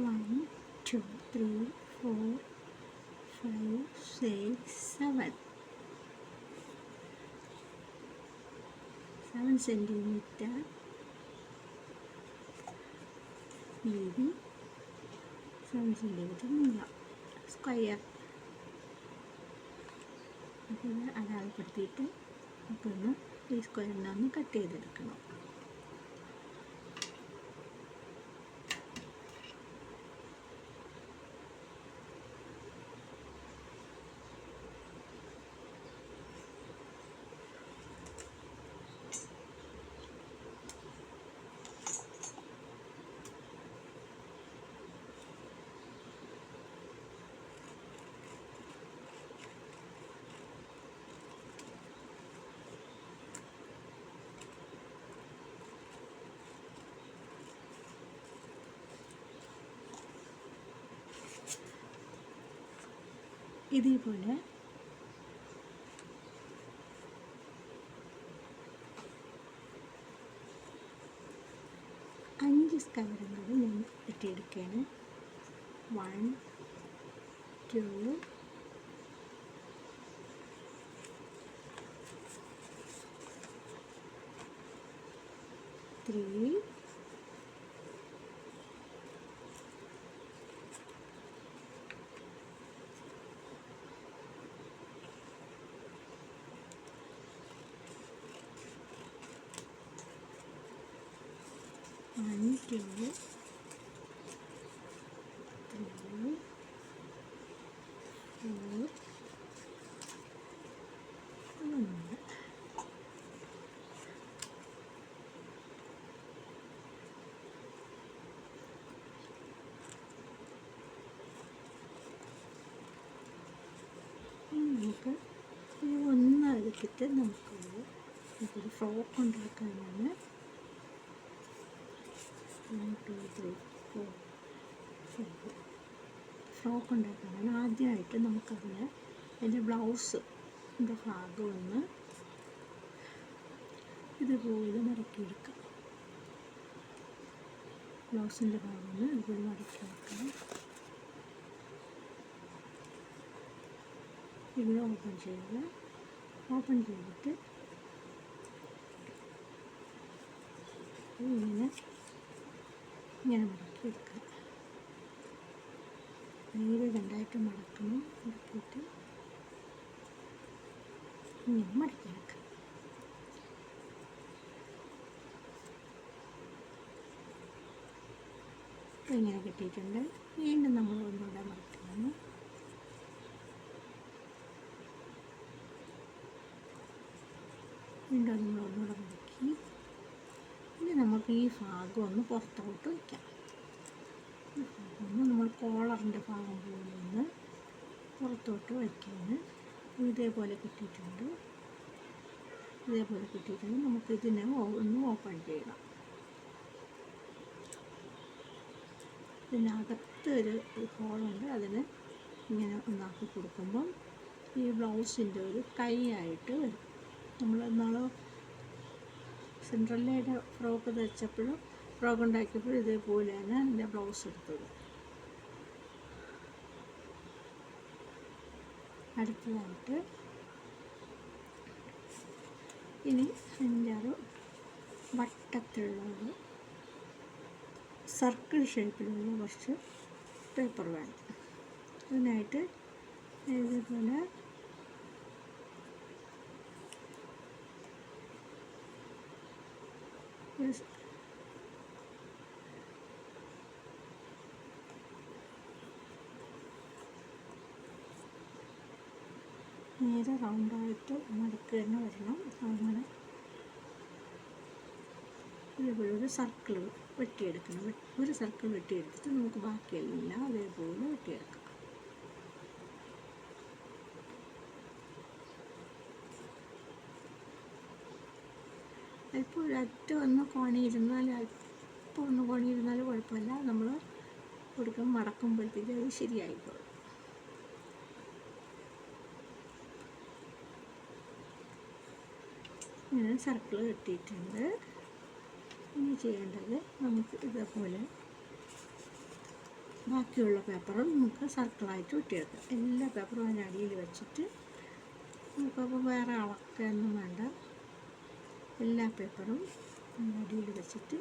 1 2 3 4 5 6 7 centimetre വീതി, 7 centimetre നീളം. Square അപ്പോൾ ഇത് അടയാളപ്പെടുത്തിയിട്ട് നമുക്കൊന്ന് ഈ സ്ക്വയറിനെ ഒന്ന് കട്ട് ചെയ്തെടുക്കണം. ഇതേപോലെ അഞ്ച് സ്ക്വയറും കൂടി ഞാൻ വെട്ടിയെടുക്കുകയാണ്. 1 2 3 1 2 3 4 1. നമുക്ക് ഈ ഒന്നെടുത്തിട്ട് നമുക്കൊരു ഫ്രോക്ക് ഉണ്ടാക്കാനാണ്. 1 2 3 4 5 ഫ്രോക്ക് ഉണ്ടാക്കാനാണ്. ആദ്യമായിട്ട് നമുക്കതിന് അതിൻ്റെ ബ്ലൗസിൻ്റെ ഭാഗം ഒന്ന് ഇതുപോലെ മടക്കിയെടുക്കാം. ബ്ലൗസിൻ്റെ ഭാഗം ഒന്ന് ഇതുപോലെ മടക്കിയെടുക്കാം. ഇവിടെ ഓപ്പൺ ചെയ്യുക. ഓപ്പൺ ചെയ്തിട്ട് ഇങ്ങനെ മടക്കിയെടുക്കുക. നേരെ രണ്ടായിട്ട് മടക്കണം. മടക്കിയിട്ട് ഇങ്ങനെ മടക്കിയെടുക്കുക. അപ്പോൾ ഇങ്ങനെ കിട്ടിയിട്ടുണ്ട്. വീണ്ടും നമ്മൾ ഒന്നുകൂടെ മടക്കണം. വീണ്ടും നമ്മൾ ഒന്നുകൂടെ മടക്കി ഇനി നമുക്ക് ഈ ഭാഗം ഒന്ന് പുറത്തോട്ട് വയ്ക്കാം. ഈ ഭാഗം ഒന്ന് നമ്മൾ കോളറിൻ്റെ ഭാഗം പോലെ ഒന്ന് പുറത്തോട്ട് വയ്ക്കുകയാണ്. ഇതേപോലെ കിട്ടിയിട്ടുണ്ട്. നമുക്കിതിനെ ഒന്ന് ഓപ്പൺ ചെയ്യണം. ഇതിനകത്ത് ഒരു ഹോളുണ്ട്. അതിന് ഇങ്ങനെ ഒന്നാക്കി കൊടുക്കുമ്പം ഈ ബ്ലൗസിൻ്റെ ഒരു കൈയായിട്ട് വരും. നമ്മൾ ഇന്നാള് സിൻഡ്രല്ലയുടെ ഫ്രോക്ക് ഫ്രോക്ക് ഉണ്ടാക്കിയപ്പോഴും ഇതേപോലെയാണ് അതിൻ്റെ ബ്ലൗസ് എടുത്തത്. അടുത്തതായിട്ട് ഇനി അഞ്ചാറ് വട്ടത്തിലുള്ള സർക്കിൾ ഷേപ്പിലുള്ള കുറച്ച് പേപ്പർ വേണം. അതിനായിട്ട് ഇതേപോലെ നേരെ റൗണ്ടായിട്ട് മടക്ക് തന്നെ വരണം. അങ്ങനെ ഇതേപോലെ ഒരു സർക്കിൾ വെട്ടിയെടുക്കണം. ഒരു സർക്കിൾ വെട്ടിയെടുത്തിട്ട് നമുക്ക് ബാക്കിയെല്ലാം അതേപോലെ വെട്ടിയെടുക്കാം. അല്പം ഒരറ്റം ഒന്ന് കോണിയിരുന്നാൽ കുഴപ്പമില്ല. നമ്മൾ കൊടുക്കുമ്പോൾ മടക്കുമ്പോഴത്തേക്ക് അത് ശരിയായിക്കോളും. ഇങ്ങനെ സർക്കിൾ കെട്ടിയിട്ടുണ്ട്. ഇനി ചെയ്യേണ്ടത് നമുക്ക് ഇതേപോലെ ബാക്കിയുള്ള പേപ്പറും നമുക്ക് സർക്കിളായിട്ട് ഒട്ടിയെടുക്കാം. എല്ലാ പേപ്പറും അതിൻ്റെ അടിയിൽ വെച്ചിട്ട് നമുക്കപ്പോൾ വേറെ അളക്കൊന്നും വേണ്ട. എല്ലാ പേപ്പറും അതിൻ്റെ അടിയിൽ വെച്ചിട്ട്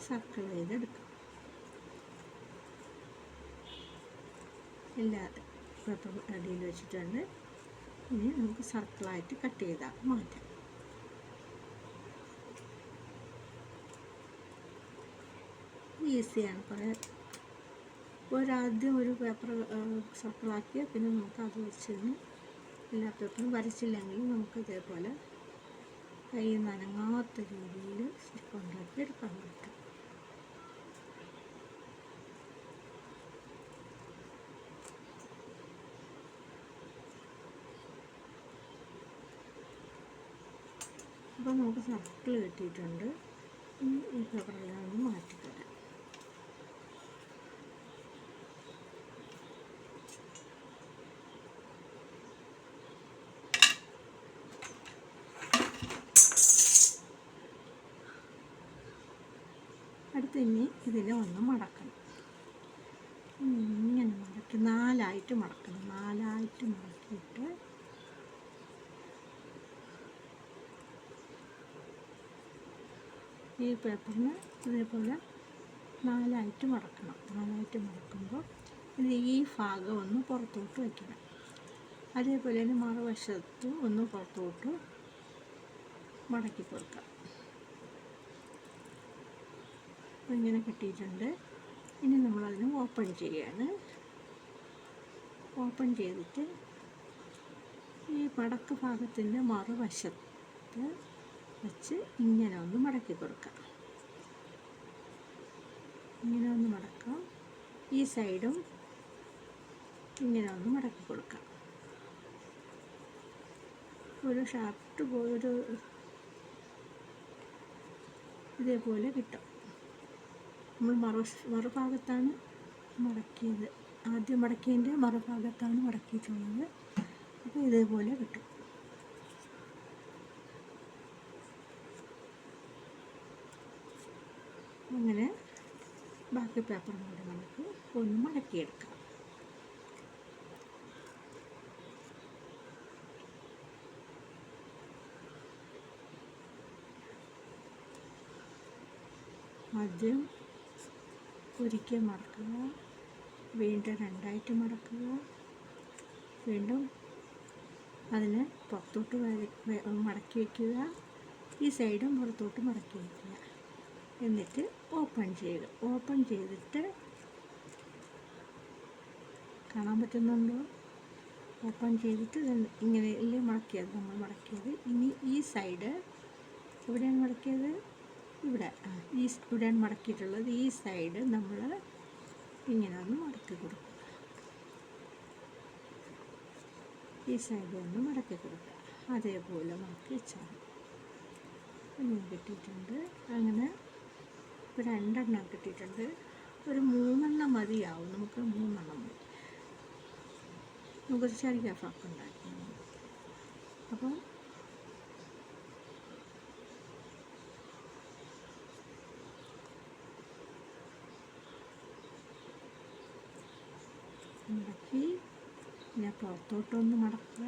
സർക്കിൾ ചെയ്തെടുക്കാം. എല്ലാ പേപ്പറും അടിയിൽ വെച്ചിട്ടുണ്ട്. ഇനി നമുക്ക് സർക്കിളായിട്ട് കട്ട് ചെയ്താൽ മാറ്റാം. ഈസിയാണ്. കുറേ ആദ്യം ഒരു പേപ്പർ സർക്കിളാക്കിയാൽ പിന്നെ നമുക്ക് അത് വെച്ച് എല്ലാ പേപ്പറും വരച്ചില്ലെങ്കിൽ നമുക്ക് ഇതേപോലെ കൈ നനങ്ങാത്ത രീതിയിൽ ഉണ്ടാക്കി എടുക്കാൻ പറ്റും. അപ്പോൾ നമുക്ക് സർക്കിൾ കിട്ടിയിട്ടുണ്ട്. ഈ പേപ്പറെല്ലാം ഒന്ന് മാറ്റിത്തരാം. അടുത്ത് ഇനി ഇതിനെ ഒന്ന് മടക്കണം. ഇങ്ങനെ മടക്കി നാലായിട്ട് മടക്കണം. നാലായിട്ട് മടക്കിയിട്ട് ഈ പേപ്പറിന് ഇതേപോലെ നാലായിട്ട് മടക്കണം. നാലായിട്ട് മടക്കുമ്പോൾ ഇത് ഈ ഭാഗം ഒന്ന് പുറത്തോട്ട് വയ്ക്കണം. അതേപോലെ തന്നെ മറുവശത്തും ഒന്ന് പുറത്തോട്ട് മടക്കി കൊടുക്കാം. അപ്പോൾ ഇങ്ങനെ കിട്ടിയിട്ടുണ്ട്. ഇനി നമ്മളതിന് ഓപ്പൺ ചെയ്യാണ്. ഓപ്പൺ ചെയ്തിട്ട് ഈ മടക്ക് ഭാഗത്തിൻ്റെ മറുവശത്ത് വെച്ച് ഇങ്ങനെ ഒന്ന് മടക്കി കൊടുക്കാം. ഇങ്ങനെ ഒന്ന് മടക്കാം. ഈ സൈഡും ഇങ്ങനെ ഒന്ന് മടക്കി കൊടുക്കാം. ഒരു ഷർട്ട് പോലൊരു ഇതേപോലെ കിട്ടും. നമ്മൾ മറുഭാഗത്താണ് മടക്കിയത്. ആദ്യം മടക്കിയതിൻ്റെ മറുഭാഗത്താണ് മടക്കിയിട്ടുള്ളത്. അപ്പോൾ ഇതേപോലെ കിട്ടും. അങ്ങനെ ബാക്കി പേപ്പറും കൂടെ നമുക്ക് ഒന്ന് മടക്കിയെടുക്കാം. ആദ്യം ഒരിക്കൽ മടക്കുക, വീണ്ടും രണ്ടായിട്ട് മടക്കുക, വീണ്ടും അതിനെ പുറത്തോട്ട് മടക്കി വയ്ക്കുക, ഈ സൈഡും പുറത്തോട്ട് മടക്കി വയ്ക്കുക. എന്നിട്ട് ഓപ്പൺ ചെയ്യുക. ഓപ്പൺ ചെയ്തിട്ട് കാണാൻ പറ്റുന്നുണ്ടോ? ഓപ്പൺ ചെയ്തിട്ട് ഇങ്ങനെ അല്ലേ മടക്കിയത്, നമ്മൾ മടക്കിയത്. ഇനി ഈ സൈഡ് എവിടെയാണ് മടക്കിയത്? ഇവിടെ ഇവിടെയാണ് മടക്കിയിട്ടുള്ളത്. ഈ സൈഡ് നമ്മൾ ഇങ്ങനെ ഒന്ന് മടക്കി കൊടുക്കുക. ഈ സൈഡ് ഒന്ന് മടക്കി കൊടുക്കുക. അതേപോലെ മടക്കി വെച്ചാൽ ഇങ്ങനെ കിട്ടിയിട്ടുണ്ട്. അങ്ങനെ ഇപ്പോൾ രണ്ടെണ്ണം കിട്ടിയിട്ടുണ്ട്. ഒരു 3 മതിയാവും. നമുക്ക് 3 മതി. നമുക്കൊരു ചെറിയ ഫ്രോക്ക് ഉണ്ടാക്കി. അപ്പോൾ മടക്കി പിന്നെ പുറത്തോട്ടൊന്ന് മടക്കുക.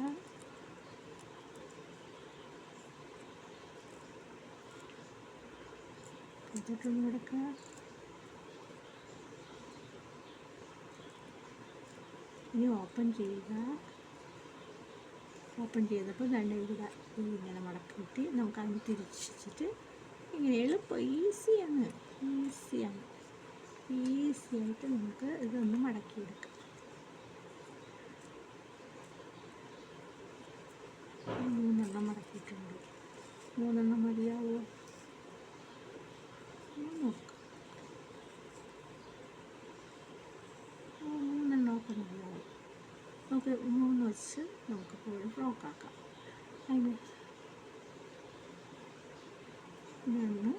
പുറത്തോട്ടൊന്ന് മടക്കുക. ഇനി ഓപ്പൺ ചെയ്യുക. ഓപ്പൺ ചെയ്തപ്പോൾ രണ്ട് ഇവിടെ ഇങ്ങനെ മടക്കിയിട്ട് നമുക്കതിന് തിരിച്ചിട്ട് ഇങ്ങനെ എളുപ്പം ഈസിയായിട്ട് നമുക്ക് ഇതൊന്ന് മടക്കിയെടുക്കാം. 3 മടക്കിയിട്ടുണ്ട്. 3 മതിയാവോ? നോക്കാം. 3 ഒക്കെ മതിയാവും. നമുക്ക് 3 വെച്ച് നമുക്ക് പോയി ഫ്രോക്കാക്കാം. അതിന് ഇതൊന്ന്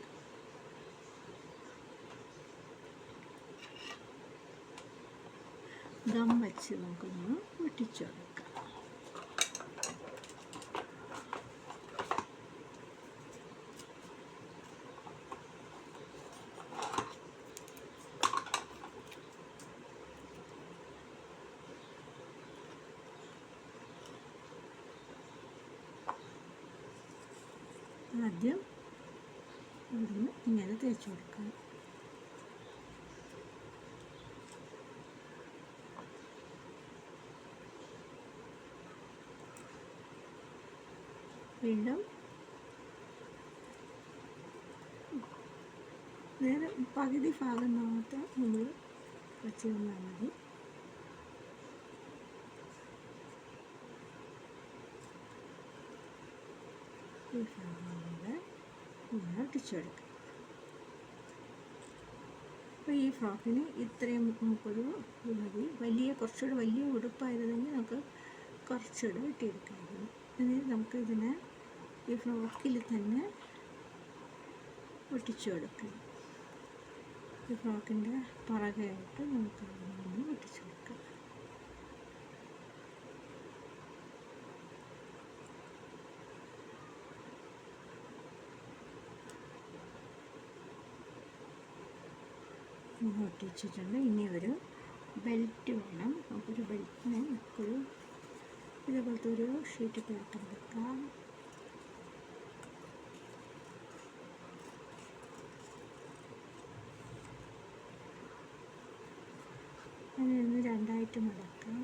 ഗം വെച്ച് നമുക്കൊന്ന് ഒട്ടിച്ചു കൊടുക്കാം. ആദ്യം ഇവിടുന്ന് ഇങ്ങനെ തേച്ച് കൊടുക്കാം. വീണ്ടും നേരെ പകുതി ഭാഗം മാത്രം നമ്മൾ വെച്ച് തന്നാൽ മതി. ഈ ഭാഗം കൂടെ ഇങ്ങനെ ഒട്ടിച്ചെടുക്കാം. അപ്പോൾ ഈ ഫ്രോക്കിന് ഇത്രയും നമുക്കൊരു മതി. കുറച്ചുകൂടെ വലിയ ഉടുപ്പായിരുന്നെങ്കിൽ നമുക്ക് കുറച്ചുകൂടെ വെട്ടിയെടുക്കാമായിരുന്നു. ഇനി നമുക്ക് ഇതിനെ ഈ ഫ്രോക്കിൽ തന്നെ ഒട്ടിച്ചു കൊടുക്കണം. ഈ ഫ്രോക്കിൻ്റെ പുറകെയായിട്ട് നമുക്ക് അതിനെ ഒട്ടിച്ചു കൊടുക്കാം. ഒട്ടിച്ചിട്ടുണ്ട്. ഇനി ഒരു ബെൽറ്റ് വേണം. നമുക്കൊരു ബെൽറ്റിന് ഇതേപോലത്തെ ഒരു ഷീറ്റ് പേപ്പർ എടുക്കാം. അതിനൊന്ന് രണ്ടായിട്ട് മടക്കാം.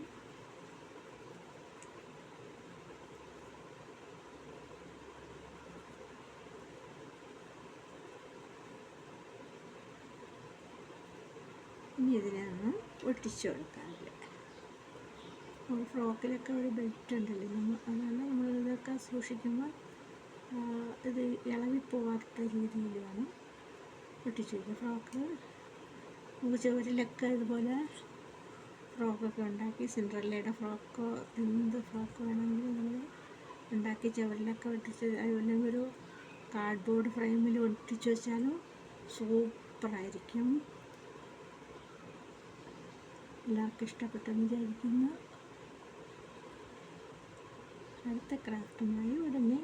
ഇനി ഇതിനെ ഒന്ന് ഒട്ടിച്ചു കൊടുക്കാറില്ല. ഫ്രോക്കിലൊക്കെ ഒരു ബെൽറ്റ് ഉണ്ടല്ലോ, അതുകൊണ്ട് നമ്മളിതൊക്കെ സൂക്ഷിക്കുമ്പോൾ ഇത് ഇളകിപ്പോവാത്ത രീതിയിൽ വേണം ഒട്ടിച്ചു വയ്ക്കുക. ഫ്രോക്ക് നമുക്ക് ചുവരിലൊക്കെ ഇതുപോലെ ഫ്രോക്കൊക്കെ ഉണ്ടാക്കി, സിൻഡ്രല്ലയുടെ ഫ്രോക്കോ എന്ത് ഫ്രോക്ക് വേണമെങ്കിലും നമ്മൾ ഉണ്ടാക്കി ചുവരിലൊക്കെ ഒട്ടിച്ച്, അതുപോലെ ഒരു കാർഡ്ബോർഡ് ഫ്രെയിമിൽ ഒട്ടിച്ച് വെച്ചാലും സൂപ്പറായിരിക്കും. എല്ലാവർക്കും ഇഷ്ടപ്പെട്ടെന്ന് വിചാരിക്കുന്നു. അടുത്ത ക്രാഫ്റ്റുമായി ഉടനെ